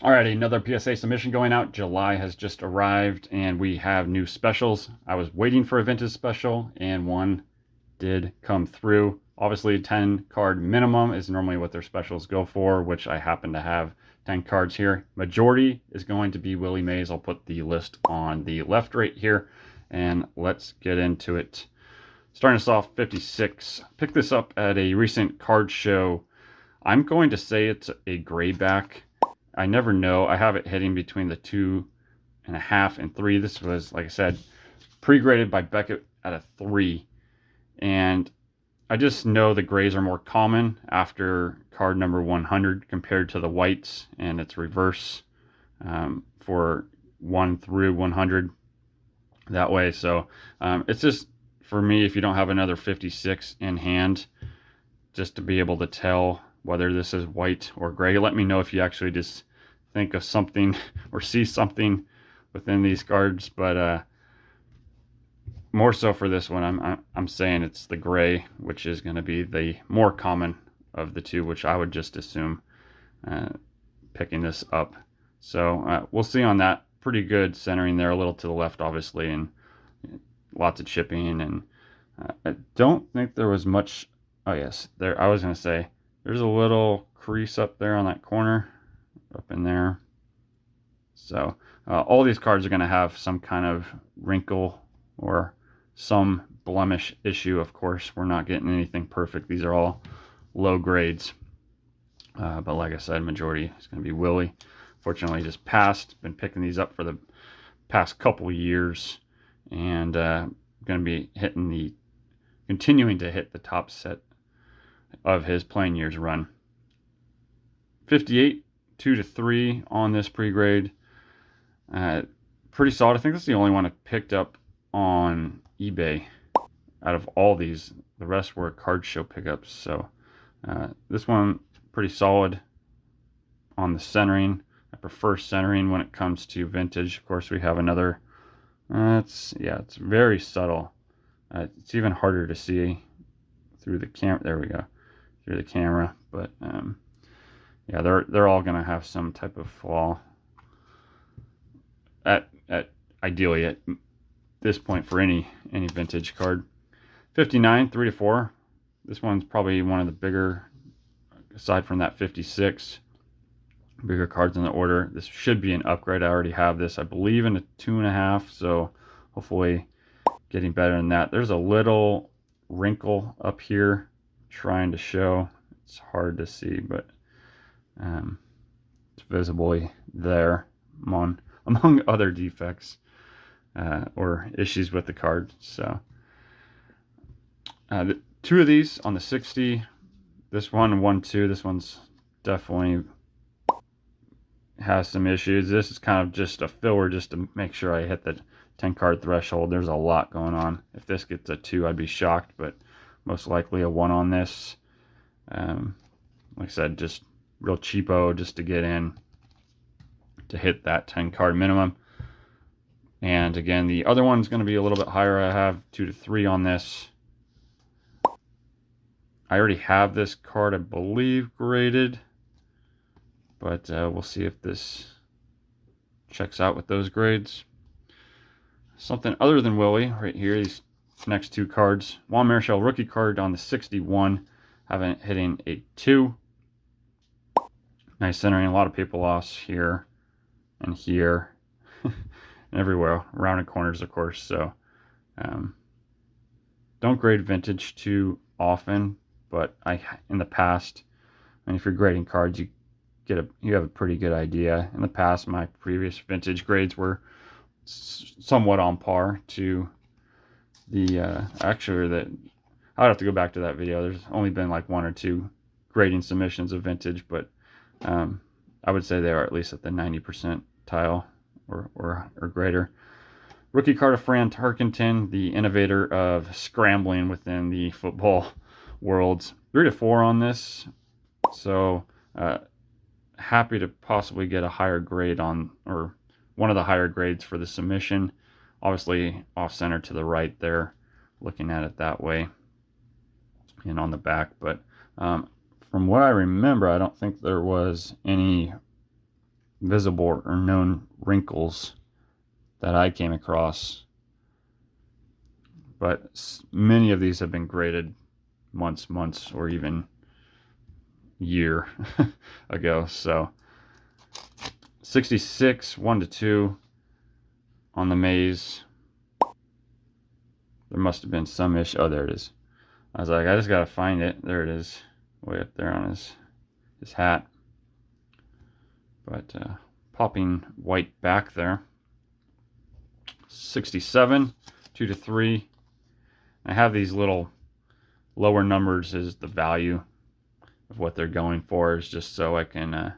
Alrighty, another PSA submission going out. July has just arrived and we have new specials. I was waiting for a vintage special and one did come through. Obviously 10 card minimum is normally what their specials go for, which I happen to have 10 cards here. Majority is going to be Willie Mays. I'll put the list on the left right here and let's get into it. Starting us off, 56. Picked this up at a recent card show. I'm going to say it's a grayback. I never know. I have it hitting between the 2.5 and 3. This was, like I said, pre-graded by Beckett at a 3. And I just know the grays are more common after card number 100 compared to the whites, and it's reverse for 1 through 100 that way. So it's just, for me, if you don't have another 56 in hand, just to be able to tell whether this is white or gray. Let me know if you actually just think of something or see something within these cards, but more so for this one, I'm saying it's the gray, which is going to be the more common of the two, which I would just assume picking this up. So we'll see on that. Pretty good centering there, a little to the left, obviously, and lots of chipping. And I don't think there was much. Oh yes, there. I was going to say there's a little crease up there on that corner, up in there. So all these cards are going to have some kind of wrinkle or some blemish issue. Of course, we're not getting anything perfect. These are all low grades. But like I said, majority is going to be Willie. Fortunately, just passed. Been picking these up for the past couple years, and going to be continuing to hit the top set of his playing years run. 58, 2 to 3 on this pre-grade. Pretty solid. I think that's the only one I picked up on eBay out of all these. The rest were card show pickups. So this one pretty solid on the centering. I prefer centering when it comes to vintage. Of course, we have another. It's very subtle. It's even harder to see through the camera. There we go, through the camera. But yeah, they're all gonna have some type of flaw. At ideally at this point for any vintage card. 59, 3 to 4. This one's probably one of the bigger, aside from that 56, bigger cards in the order. This should be an upgrade. I already have this, I believe, in a 2.5, so hopefully getting better than that. There's a little wrinkle up here trying to show. It's hard to see, but it's visibly there among other defects or issues with the card. So two of these on the 60, this one and 1-2. This one's definitely has some issues. This is kind of just a filler just to make sure I hit the 10 card threshold. There's a lot going on. If this gets a 2, I'd be shocked, but most likely a 1 on this. Like I said, just real cheapo just to get in to hit that 10 card minimum. And again, the other one's going to be a little bit higher. I have 2 to 3 on this. I already have this card, I believe, graded, but we'll see if this checks out with those grades. Something other than Willie right here, these next two cards. Juan Marichal rookie card on the 61, having hitting a 2. Nice centering, a lot of paper loss here and here and everywhere, rounded corners, of course. So don't grade vintage too often, but in the past, and if you're grading cards, you have a pretty good idea. In the past, my previous vintage grades were somewhat on par to the actually that I'd have to go back to that video. There's only been like 1 or 2 grading submissions of vintage, but I would say they are at least at the 90% tile or greater. Rookie card of Fran Tarkenton, the innovator of scrambling within the football world. 3 to 4 on this. So happy to possibly get a higher grade on, or one of the higher grades for the submission. Obviously off center to the right there, looking at it that way, and on the back. But from what I remember, I don't think there was any visible or known wrinkles that I came across. But many of these have been graded months, or even year ago. So 66, 1-2 on the maze. There must have been some issue. Oh, there it is. I was like, I just gotta find it. There it is, way up there on his hat. But popping white back there. 67, 2-3. I have these little lower numbers as the value of what they're going for, is just so I can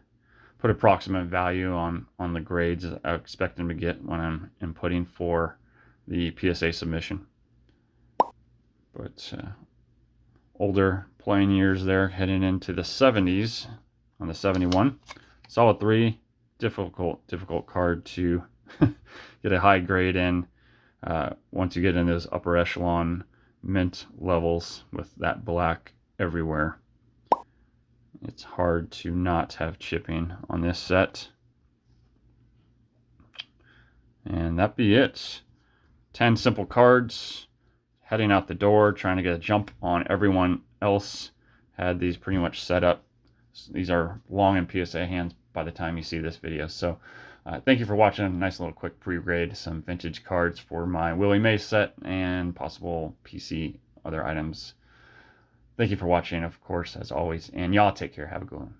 put approximate value on the grades I expect them to get when I'm inputting for the PSA submission. But older playing years there, heading into the 70s on the 71. Solid 3, difficult card to get a high grade in once you get in those upper echelon mint levels with that black everywhere. It's hard to not have chipping on this set. And that be it. 10 simple cards. Heading out the door, trying to get a jump on everyone else. Had these pretty much set up. These are long in PSA hands by the time you see this video. So thank you for watching. A nice little quick pre-grade, some vintage cards for my Willie Mays set and possible PC other items. Thank you for watching, of course, as always, and y'all take care. Have a good one.